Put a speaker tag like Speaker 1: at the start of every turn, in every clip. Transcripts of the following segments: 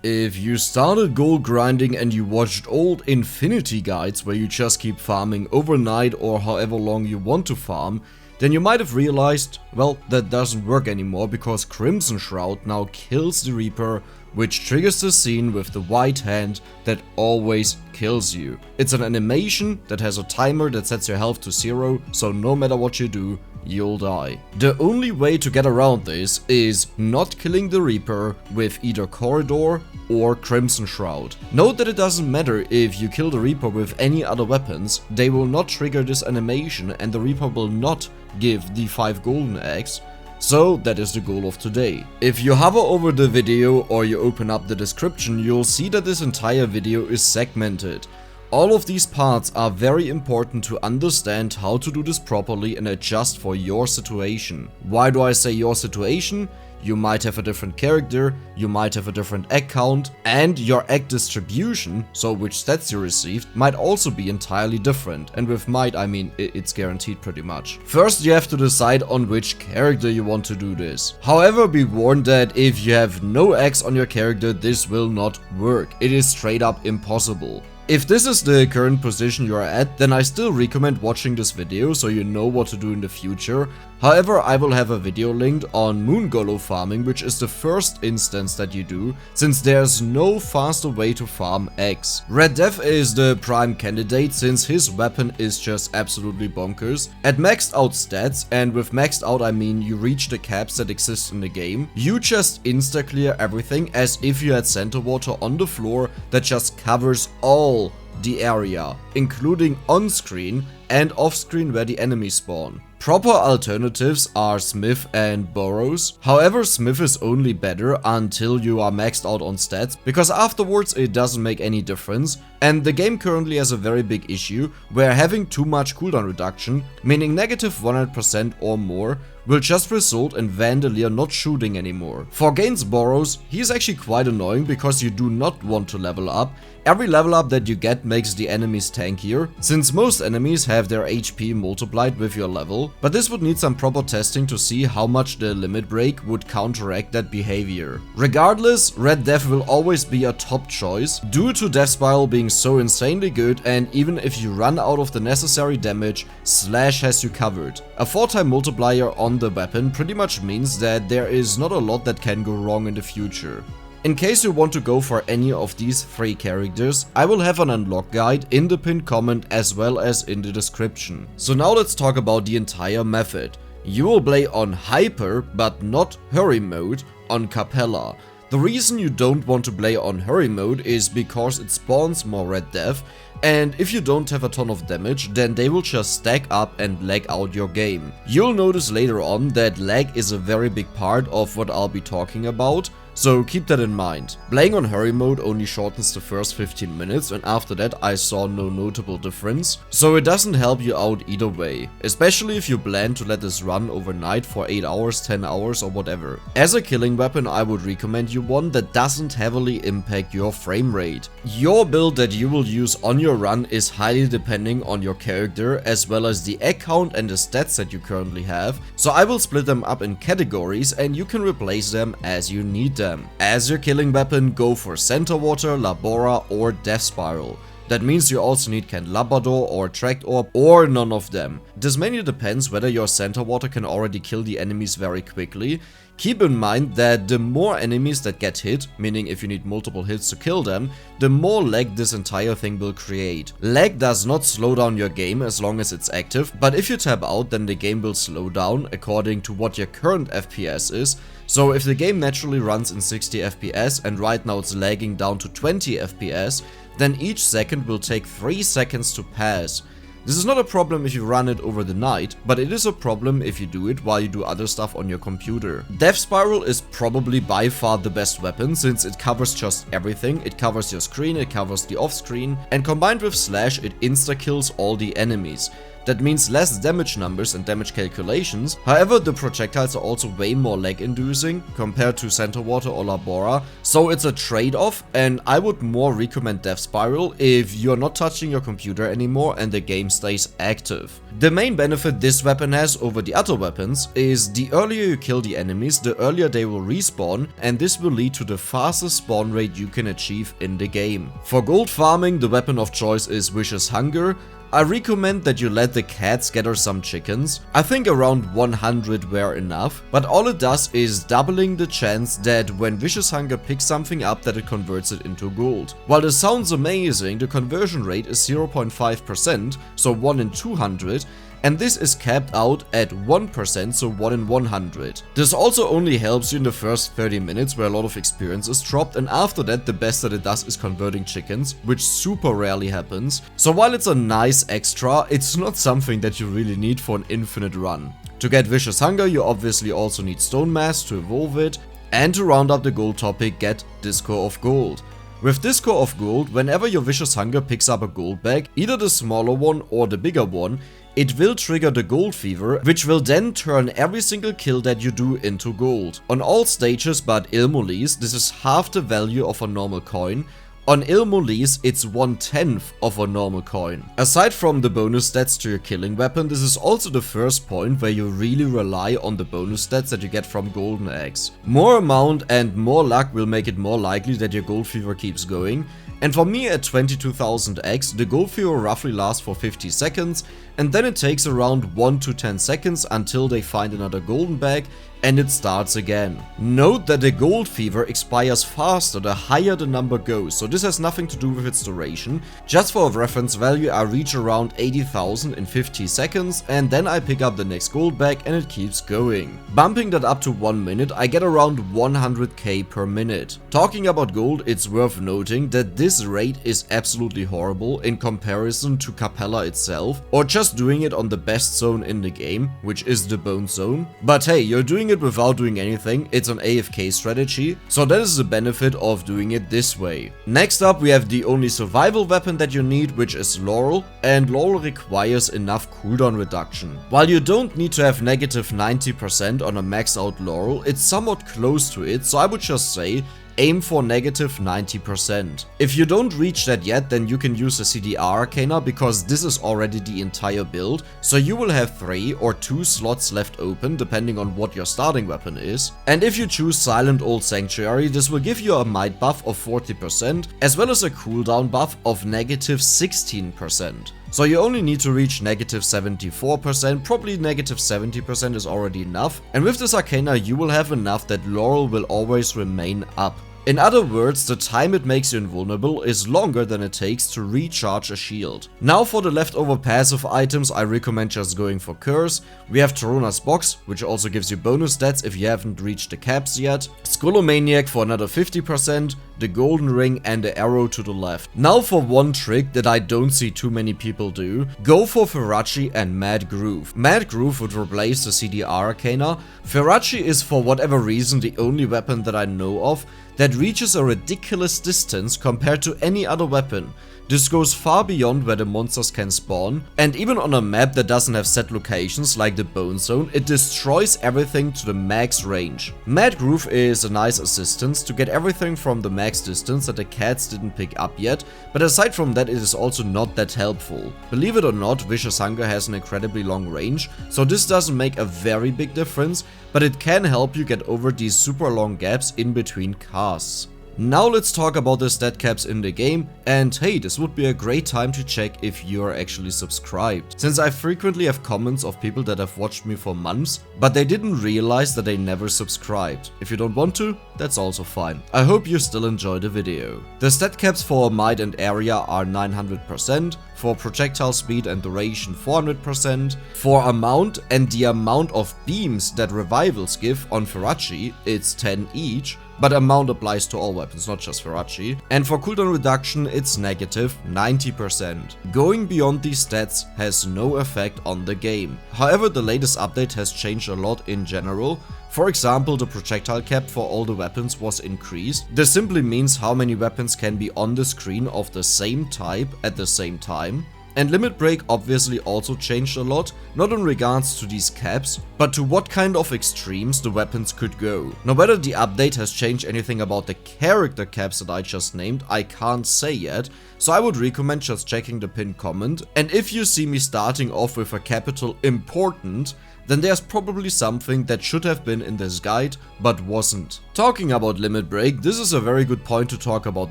Speaker 1: If you started gold grinding and you watched old Infinity guides where you just keep farming overnight or however long you want to farm, then you might have realized, well, that doesn't work anymore because Crimson Shroud now kills the Reaper, which triggers the scene with the white hand that always kills you. It's an animation that has a timer that sets your health to 0, so no matter what you do, you'll die. The only way to get around this is not killing the Reaper with either Corridor or Crimson Shroud. Note that it doesn't matter if you kill the Reaper with any other weapons, they will not trigger this animation and the Reaper will not give the 5 golden eggs. So that is the goal of today. If you hover over the video or you open up the description, you'll see that this entire video is segmented. All of these parts are very important to understand how to do this properly and adjust for your situation. Why do I say your situation? You might have a different character, you might have a different egg count, and your egg distribution, so which stats you received, might also be entirely different. And with might, I mean it's guaranteed pretty much. First, you have to decide on which character you want to do this. However, be warned that if you have no eggs on your character, this will not work. It is straight up impossible. If this is the current position you are at, then I still recommend watching this video so you know what to do in the future. However, I will have a video linked on Moon Golem farming, which is the first instance that you do, since there's no faster way to farm eggs. Red Death is the prime candidate since his weapon is just absolutely bonkers. At maxed out stats, and with maxed out I mean you reach the caps that exist in the game, you just insta clear everything as if you had center water on the floor that just covers all the area, including on-screen and off-screen where the enemies spawn. Proper alternatives are Smith and Burrows. However, Smith is only better until you are maxed out on stats, because afterwards it doesn't make any difference, and the game currently has a very big issue where having too much cooldown reduction, meaning negative 100% or more, will just result in Vandalier not shooting anymore. For Gain's Burrows, he is actually quite annoying because you do not want to level up. Every level up that you get makes the enemies tankier, since most enemies have their HP multiplied with your level, but this would need some proper testing to see how much the limit break would counteract that behavior. Regardless, Red Death will always be a top choice, due to Death Spiral being so insanely good, and even if you run out of the necessary damage, Slash has you covered. A 4-time multiplier on the weapon pretty much means that there is not a lot that can go wrong in the future. In case you want to go for any of these 3 characters, I will have an unlock guide in the pinned comment as well as in the description. So now let's talk about the entire method. You will play on Hyper but not Hurry mode on Capella. The reason you don't want to play on Hurry mode is because it spawns more Red Death, and if you don't have a ton of damage, then they will just stack up and lag out your game. You'll notice later on that lag is a very big part of what I'll be talking about, so keep that in mind. Playing on Hurry mode only shortens the first 15 minutes, and after that I saw no notable difference, so it doesn't help you out either way, especially if you plan to let this run overnight for 8 hours, 10 hours or whatever. As a killing weapon, I would recommend you one that doesn't heavily impact your frame rate. Your build that you will use on your run is highly depending on your character as well as the egg count and the stats that you currently have, so I will split them up in categories and you can replace them as you need them. As your killing weapon, go for Center Water, Labora or Death Spiral. That means you also need Candelabrador or Tracked Orb or none of them. This mainly depends whether your Center Water can already kill the enemies very quickly. Keep in mind that the more enemies that get hit, meaning if you need multiple hits to kill them, the more lag this entire thing will create. Lag does not slow down your game as long as it's active, but if you tap out, then the game will slow down according to what your current FPS is. So if the game naturally runs in 60 FPS and right now it's lagging down to 20 FPS, then each second will take 3 seconds to pass. This is not a problem if you run it over the night, but it is a problem if you do it while you do other stuff on your computer. Death Spiral is probably by far the best weapon since it covers just everything. It covers your screen, it covers the off screen, and combined with Slash it insta-kills all the enemies. That means less damage numbers and damage calculations. However, the projectiles are also way more lag inducing compared to Center Water or Labora, so it's a trade-off, and I would more recommend Death Spiral if you're not touching your computer anymore and the game stays active. The main benefit this weapon has over the other weapons is the earlier you kill the enemies, the earlier they will respawn, and this will lead to the fastest spawn rate you can achieve in the game. For gold farming, the weapon of choice is Vicious Hunger. I recommend that you let the cats gather some chickens. I think around 100 were enough, but all it does is doubling the chance that when Vicious Hunger picks something up that it converts it into gold. While this sounds amazing, the conversion rate is 0.5%, so 1 in 200, and this is capped out at 1%, so 1 in 100. This also only helps you in the first 30 minutes where a lot of experience is dropped, and after that the best that it does is converting chickens, which super rarely happens. So while it's a nice extra, it's not something that you really need for an infinite run. To get Vicious Hunger, you obviously also need Stone Mass to evolve it, and to round up the gold topic, get Disco of Gold. With Disco of Gold, whenever your Vicious Hunger picks up a gold bag, either the smaller one or the bigger one, it will trigger the gold fever, which will then turn every single kill that you do into gold. On all stages but Ilmolis, this is half the value of a normal coin. On Ilmolis, it's 1/10 of a normal coin. Aside from the bonus stats to your killing weapon, this is also the first point where you really rely on the bonus stats that you get from golden eggs. More amount and more luck will make it more likely that your gold fever keeps going. And for me at 22,000x, the gold fever roughly lasts for 50 seconds, and then it takes around 1 to 10 seconds until they find another golden bag, and it starts again. Note that the gold fever expires faster the higher the number goes, so this has nothing to do with its duration. Just for a reference value, I reach around 80,000 in 50 seconds, and then I pick up the next gold bag and it keeps going. Bumping that up to 1 minute, I get around 100k per minute. Talking about gold, it's worth noting that this rate is absolutely horrible in comparison to Capella itself, or just doing it on the best zone in the game, which is the Bone Zone. But hey, you're doing it without doing anything, it's an AFK strategy, so that is the benefit of doing it this way. Next up, we have the only survival weapon that you need, which is Laurel, and Laurel requires enough cooldown reduction. While you don't need to have negative 90% on a maxed out Laurel, it's somewhat close to it, so I would just say aim for negative 90%. If you don't reach that yet, then you can use the CDR Arcana, because this is already the entire build, so you will have 3 or 2 slots left open depending on what your starting weapon is. And if you choose Silent Old Sanctuary, this will give you a might buff of 40% as well as a cooldown buff of negative 16%. So you only need to reach negative 74%, probably negative 70% is already enough, and with this Arcana you will have enough that Laurel will always remain up. In other words, the time it makes you invulnerable is longer than it takes to recharge a shield. Now for the leftover passive items, I recommend just going for Curse. We have Torona's Box, which also gives you bonus stats if you haven't reached the caps yet. Skullomaniac for another 50%, the Golden Ring and the Arrow to the left. Now for one trick that I don't see too many people do, go for Ferachi and Mad Groove. Mad Groove would replace the CDR Arcana. Ferachi is for whatever reason the only weapon that I know of that reaches a ridiculous distance compared to any other weapon. This goes far beyond where the monsters can spawn, and even on a map that doesn't have set locations like the Bone Zone, it destroys everything to the max range. Mad Groove is a nice assistance to get everything from the max distance that the cats didn't pick up yet, but aside from that it is also not that helpful. Believe it or not, Vicious Hunger has an incredibly long range, so this doesn't make a very big difference, but it can help you get over these super long gaps in between casts. Now let's talk about the stat caps in the game, and hey, this would be a great time to check if you are actually subscribed, since I frequently have comments of people that have watched me for months, but they didn't realize that they never subscribed. If you don't want to, that's also fine. I hope you still enjoy the video. The stat caps for Might and Area are 900%, for projectile speed and duration 400%, for amount and the amount of beams that revivals give on Ferachi, it's 10 each, but amount applies to all weapons, not just Ferachi. And for cooldown reduction, it's negative 90%. Going beyond these stats has no effect on the game. However, the latest update has changed a lot in general. For example, the projectile cap for all the weapons was increased. This simply means how many weapons can be on the screen of the same type at the same time. And Limit Break obviously also changed a lot, not in regards to these caps, but to what kind of extremes the weapons could go. Now whether the update has changed anything about the character caps that I just named, I can't say yet, so I would recommend just checking the pinned comment, and if you see me starting off with a capital important, then there's probably something that should have been in this guide, but wasn't. Talking about Limit Break, this is a very good point to talk about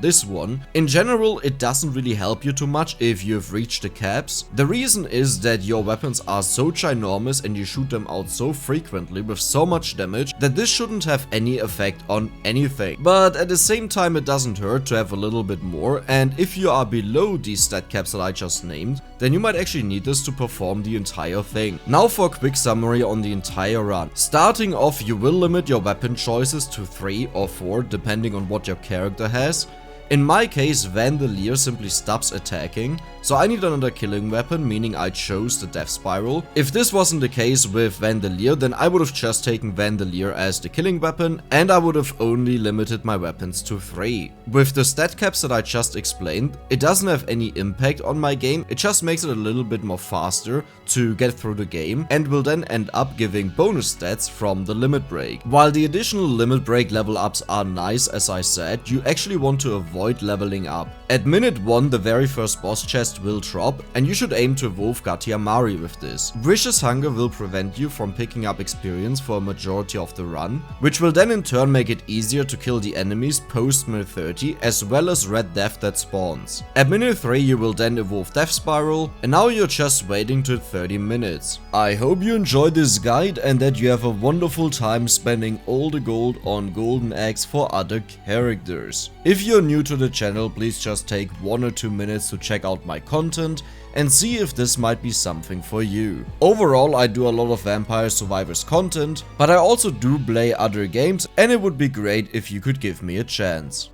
Speaker 1: this one. In general, it doesn't really help you too much if you've reached the caps. The reason is that your weapons are so ginormous and you shoot them out so frequently with so much damage that this shouldn't have any effect on anything. But at the same time, it doesn't hurt to have a little bit more, and if you are below these stat caps that I just named, then you might actually need this to perform the entire thing. Now for a quick summary on the entire run. Starting off, you will limit your weapon choices to 3 or 4 depending on what your character has. In my case, Vandalier simply stops attacking, so I need another killing weapon, meaning I chose the Death Spiral. If this wasn't the case with Vandalier, then I would have just taken Vandalier as the killing weapon, and I would have only limited my weapons to 3. With the stat caps that I just explained, it doesn't have any impact on my game, it just makes it a little bit more faster to get through the game, and will then end up giving bonus stats from the Limit Break. While the additional Limit Break level ups are nice, as I said, you actually want to avoid leveling up. At minute 1, the very first boss chest will drop, and you should aim to evolve Gatiamari with this. Vicious Hunger will prevent you from picking up experience for a majority of the run, which will then in turn make it easier to kill the enemies post minute 30, as well as Red Death that spawns. At minute 3 you will then evolve Death Spiral, and now you're just waiting to 30 minutes. I hope you enjoyed this guide and that you have a wonderful time spending all the gold on Golden Eggs for other characters. If you're new to the channel, please just take 1 or 2 minutes to check out my content and see if this might be something for you. Overall, I do a lot of Vampire Survivors content, but I also do play other games, and it would be great if you could give me a chance.